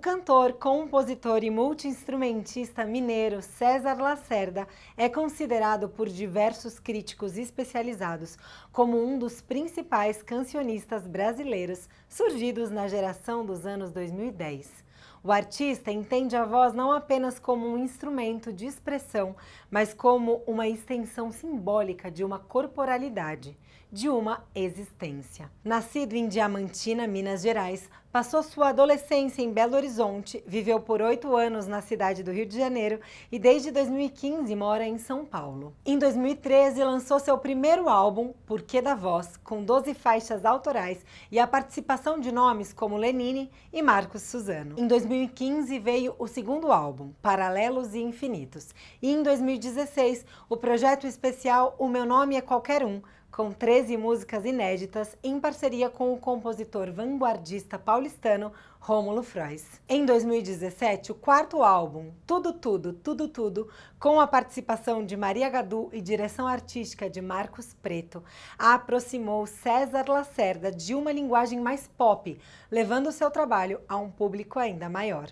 cantor, compositor e multi-instrumentista mineiro César Lacerda é considerado por diversos críticos especializados como um dos principais cancionistas brasileiros surgidos na geração dos anos 2010. O artista entende a voz não apenas como um instrumento de expressão, mas como uma extensão simbólica de uma corporalidade, de uma existência. Nascido em Diamantina, Minas Gerais, passou sua adolescência em Belo Horizonte, viveu por 8 anos na cidade do Rio de Janeiro e desde 2015 mora em São Paulo. Em 2013 lançou seu primeiro álbum, Porquê da Voz, com 12 faixas autorais e a participação de nomes como Lenine e Marcos Suzano. Em 2015 veio o segundo álbum, Paralelos e Infinitos, e em 2016 o projeto especial O Meu Nome é Qualquer Um, com 13 músicas inéditas em parceria com o compositor vanguardista paulistano Rômulo Frois. Em 2017, o quarto álbum, Tudo Tudo, Tudo Tudo, com a participação de Maria Gadu e direção artística de Marcos Preto, aproximou César Lacerda de uma linguagem mais pop, levando seu trabalho a um público ainda maior.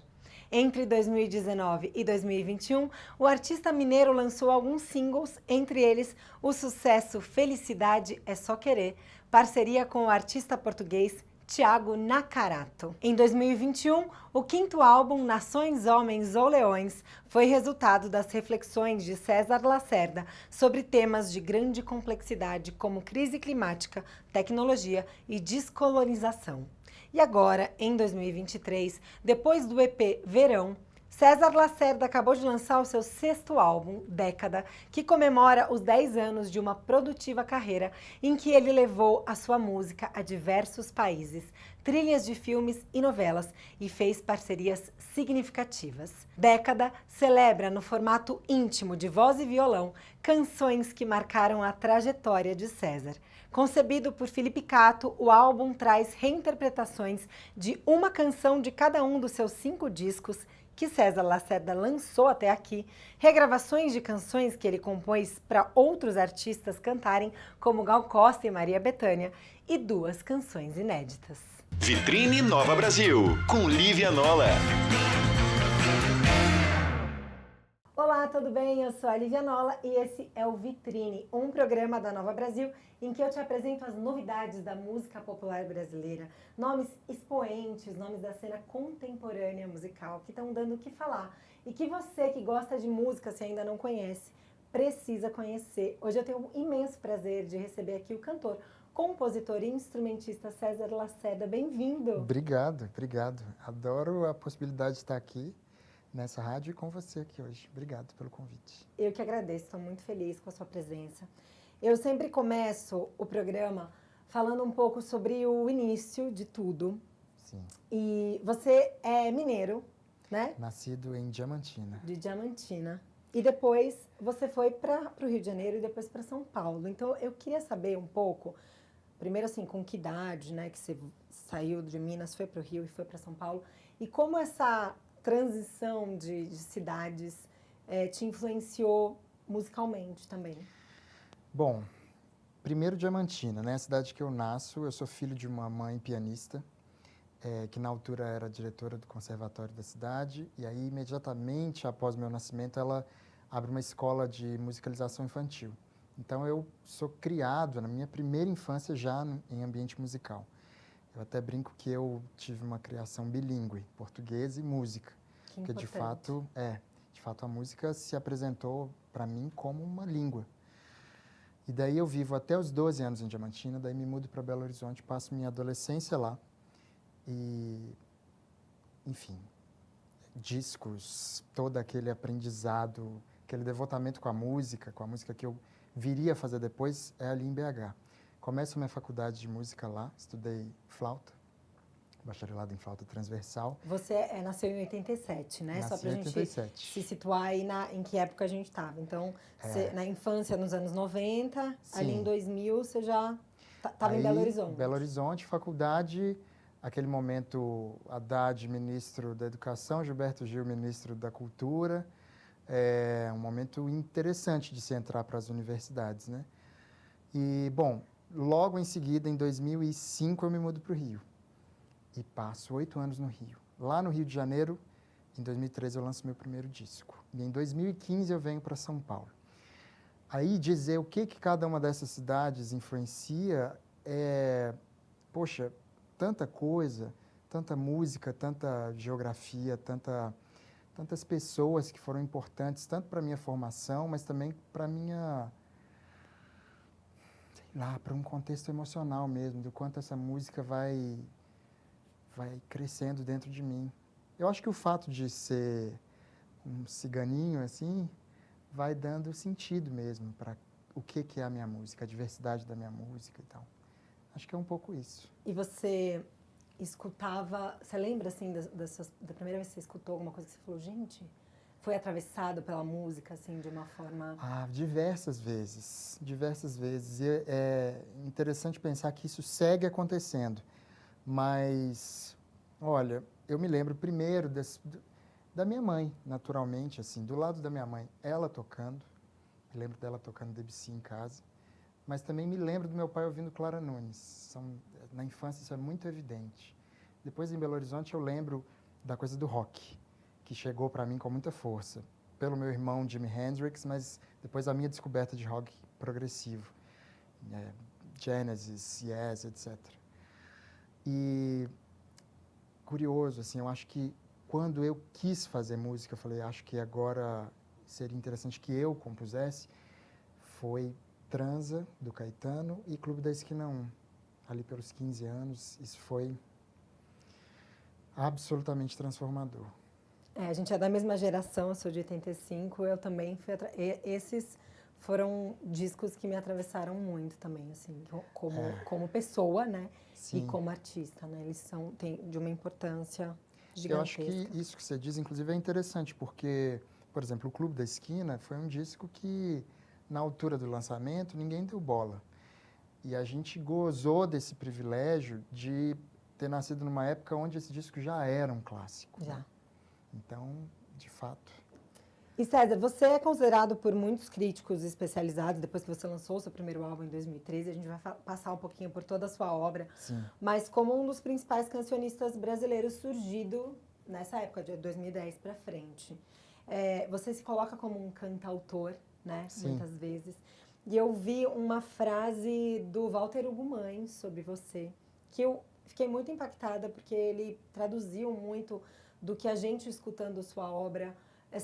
Entre 2019 e 2021, o artista mineiro lançou alguns singles, entre eles o sucesso Felicidade é Só Querer, parceria com o artista português Thiago Nacarato. Em 2021, o quinto álbum Nações, Homens ou Leões foi resultado das reflexões de César Lacerda sobre temas de grande complexidade como crise climática, tecnologia e descolonização. E agora, em 2023, depois do EP Verão, César Lacerda acabou de lançar o seu sexto álbum, Década, que comemora os 10 anos de uma produtiva carreira em que ele levou a sua música a diversos países, trilhas de filmes e novelas e fez parcerias significativas. Década celebra no formato íntimo de voz e violão canções que marcaram a trajetória de César. Concebido por Felipe Cato, o álbum traz reinterpretações de uma canção de cada um dos seus 5 discos que César Lacerda lançou até aqui, regravações de canções que ele compôs para outros artistas cantarem, como Gal Costa e Maria Bethânia, e 2 canções inéditas. Vitrine Nova Brasil, com Lívia Nola. Olá, tudo bem? Eu sou a Lívia Nola e esse é o Vitrine, um programa da Nova Brasil em que eu te apresento as novidades da música popular brasileira, nomes expoentes, nomes da cena contemporânea musical que estão dando o que falar e que você que gosta de música, se ainda não conhece, precisa conhecer. Hoje eu tenho um imenso prazer de receber aqui o cantor, compositor e instrumentista César Lacerda. Bem-vindo! Obrigado. Adoro a possibilidade de estar aqui nessa rádio e com você aqui hoje. Obrigado pelo convite. Eu que agradeço, estou muito feliz com a sua presença. Eu sempre começo o programa falando um pouco sobre o início de tudo. Sim. E você é mineiro, né? Nascido em Diamantina. De Diamantina. E depois você foi para o Rio de Janeiro e depois para São Paulo. Então eu queria saber um pouco, primeiro assim, com que idade, né, que você saiu de Minas, foi para o Rio e foi para São Paulo. E como essa transição de cidades te influenciou musicalmente também? Bom, primeiro Diamantina, né? A cidade que eu nasço. Eu sou filho de uma mãe pianista, que na altura era diretora do conservatório da cidade. E aí, imediatamente após meu nascimento, ela abre uma escola de musicalização infantil. Então, eu sou criado na minha primeira infância já em ambiente musical. Eu até brinco que eu tive uma criação bilíngue, português e música. Porque de fato a música se apresentou para mim como uma língua. E daí eu vivo até os 12 anos em Diamantina, daí me mudo para Belo Horizonte, passo minha adolescência lá. E, enfim, discos, todo aquele aprendizado, aquele devotamento com a música que eu viria a fazer depois, é ali em BH. Começo minha faculdade de música lá, estudei flauta, bacharelado em flauta transversal. Você nasceu em 87, né? Nasci Só pra em gente 87. se situar aí em que época a gente estava. Então, na infância, nos anos 90, Sim. Ali em 2000, você já estava em Belo Horizonte. Belo Horizonte, faculdade, aquele momento, Haddad, ministro da Educação, Gilberto Gil, ministro da Cultura. É um momento interessante de se entrar para as universidades, né? E, bom, logo em seguida, em 2005, eu me mudo para o Rio. E passo 8 anos no Rio. lá no Rio de Janeiro, em 2013 eu lanço meu primeiro disco. E em 2015 eu venho para São Paulo. Aí dizer o que cada uma dessas cidades influencia poxa, tanta coisa, tanta música, tanta geografia, tantas pessoas que foram importantes, tanto para a minha formação, mas também para para um contexto emocional mesmo, do quanto essa música vai crescendo dentro de mim. Eu acho que o fato de ser um ciganinho, assim, vai dando sentido mesmo para o que é a minha música, a diversidade da minha música e tal. Acho que é um pouco isso. E você escutava, você lembra, assim, da primeira vez que você escutou alguma coisa que você falou, gente, foi atravessado pela música, assim, de uma forma... Diversas vezes, diversas vezes. E é interessante pensar que isso segue acontecendo, mas, olha, eu me lembro primeiro da minha mãe, naturalmente, assim, do lado da minha mãe, ela tocando, me lembro dela tocando Debussy em casa, mas também me lembro do meu pai ouvindo Clara Nunes. Na infância isso é muito evidente. Depois, em Belo Horizonte, eu lembro da coisa do rock, que chegou para mim com muita força, pelo meu irmão Jimi Hendrix, mas depois a minha descoberta de rock progressivo, Genesis, Yes, etc. E curioso, assim, eu acho que quando eu quis fazer música, eu falei, acho que agora seria interessante que eu compusesse, foi Transa, do Caetano, e Clube da Esquina 1. Ali pelos 15 anos, isso foi absolutamente transformador. A gente é da mesma geração, eu sou de 85, eu também fui... Esses foram discos que me atravessaram muito também, assim, como pessoa, né? Sim. E como artista, né? Eles têm de uma importância gigantesca. Eu acho que isso que você diz, inclusive, é interessante, porque, por exemplo, o Clube da Esquina foi um disco que, na altura do lançamento, ninguém deu bola. E a gente gozou desse privilégio de ter nascido numa época onde esse disco já era um clássico. Já. Né? Então, de fato... E César, você é considerado por muitos críticos especializados, depois que você lançou o seu primeiro álbum em 2013, a gente vai passar um pouquinho por toda a sua obra, Sim. Mas como um dos principais cancionistas brasileiros surgido nessa época, de 2010 para frente. Você se coloca como um cantautor, né? Sim. Muitas vezes. E eu vi uma frase do Walter Ugumãe sobre você, que eu fiquei muito impactada, porque ele traduziu muito do que a gente, escutando sua obra,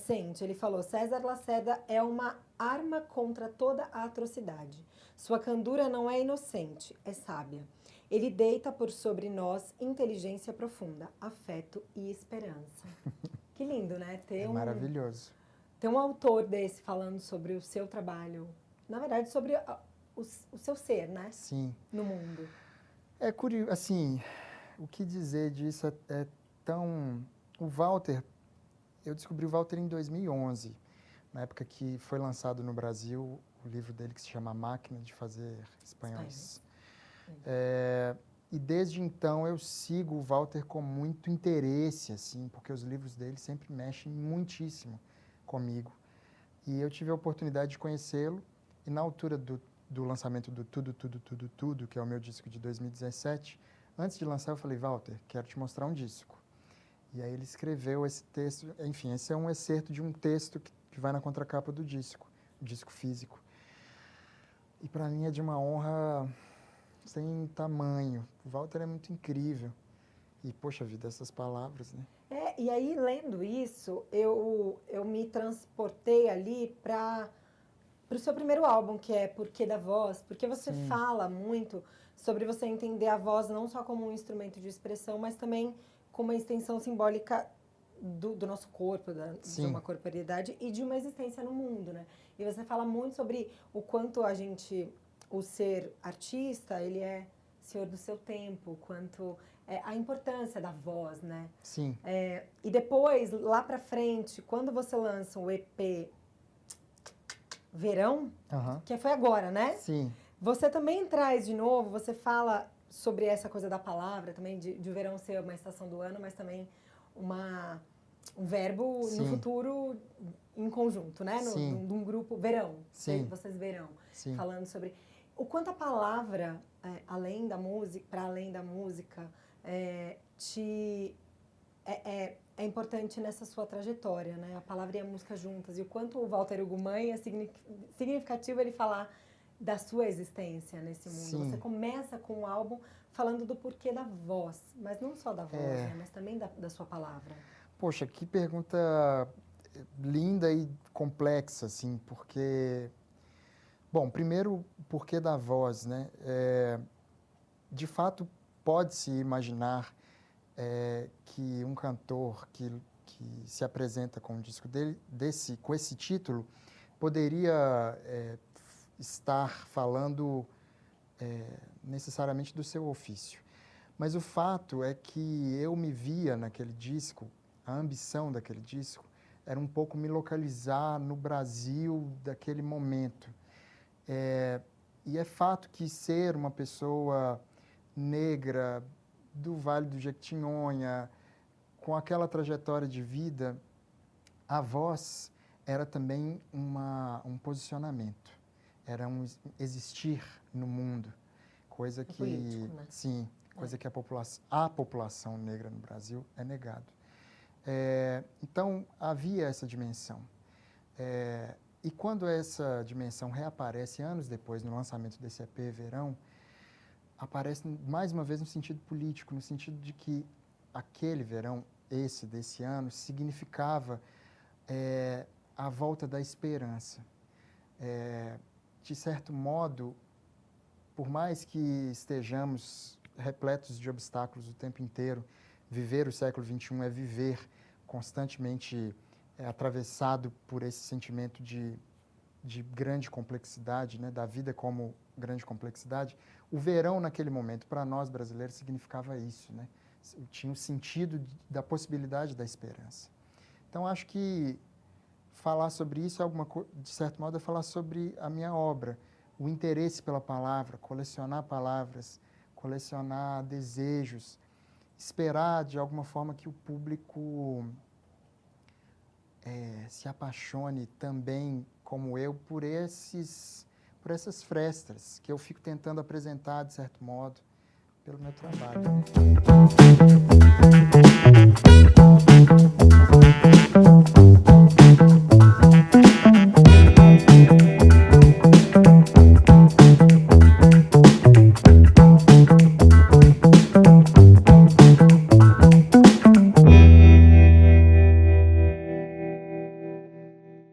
sente. Ele falou: César Lacerda é uma arma contra toda a atrocidade. Sua candura não é inocente, é sábia. Ele deita por sobre nós inteligência profunda, afeto e esperança. Que lindo, né? Maravilhoso. Ter um autor desse falando sobre o seu trabalho, na verdade, sobre o seu ser, né? Sim. No mundo. É curioso, assim, o que dizer disso é tão... O Walter, eu descobri o Walter em 2011, na época que foi lançado no Brasil o livro dele que se chama A Máquina de Fazer Espanhóis. E desde então eu sigo o Walter com muito interesse, assim, porque os livros dele sempre mexem muitíssimo comigo. E eu tive a oportunidade de conhecê-lo, e na altura do lançamento do Tudo, Tudo, Tudo, Tudo, que é o meu disco de 2017, antes de lançar eu falei: Walter, quero te mostrar um disco. E aí ele escreveu esse texto, enfim, esse é um excerto de um texto que vai na contracapa do disco, o disco físico. E para mim é de uma honra sem tamanho. O Walter é muito incrível. E, poxa vida, essas palavras, né? E aí, lendo isso, eu me transportei ali para o seu primeiro álbum, que é Porquê da Voz, porque você Sim. fala muito sobre você entender a voz não só como um instrumento de expressão, mas também como uma extensão simbólica do nosso corpo, de uma corporeidade e de uma existência no mundo, né? E você fala muito sobre o quanto o ser artista, ele é senhor do seu tempo, quanto a importância da voz, né? Sim. E depois, lá pra frente, quando você lança o EP Verão, que foi agora, né? Sim. Você também traz de novo, você fala sobre essa coisa da palavra também, de o verão ser uma estação do ano, mas também um verbo no futuro em conjunto, né? Num grupo, verão. Sim. Vocês verão. Sim. Falando sobre o quanto a palavra, para além da música, é importante nessa sua trajetória, né? A palavra e a música juntas. E o quanto o Walter Hugo Mãe é significativo ele falar da sua existência nesse mundo. Sim. Você começa com um álbum falando do porquê da voz, mas não só da voz, né? Mas também da sua palavra. Poxa, que pergunta linda e complexa, assim, porque... Bom, primeiro, o porquê da voz, né? De fato, pode-se imaginar que um cantor que se apresenta com um disco dele, com esse título, poderia estar falando necessariamente do seu ofício. Mas o fato é que eu me via naquele disco, a ambição daquele disco era um pouco me localizar no Brasil daquele momento. E é fato que ser uma pessoa negra do Vale do Jequitinhonha, com aquela trajetória de vida, a voz era também um posicionamento, era um existir no mundo, coisa que, político, né? Sim, coisa que a população negra no Brasil é negado. Então, havia essa dimensão. E quando essa dimensão reaparece anos depois, no lançamento desse EP Verão, aparece mais uma vez no sentido político, no sentido de que aquele verão, desse ano, significava a volta da esperança. De certo modo, por mais que estejamos repletos de obstáculos o tempo inteiro, viver o século XXI é viver constantemente atravessado por esse sentimento de grande complexidade, né, da vida como grande complexidade. O verão, naquele momento, para nós brasileiros, significava isso, né? Tinha o sentido da possibilidade da esperança. Então, acho que falar sobre isso, de certo modo, é falar sobre a minha obra, o interesse pela palavra, colecionar palavras, colecionar desejos, esperar, de alguma forma, que o público se apaixone também, como eu, por essas frestas que eu fico tentando apresentar, de certo modo, pelo meu trabalho.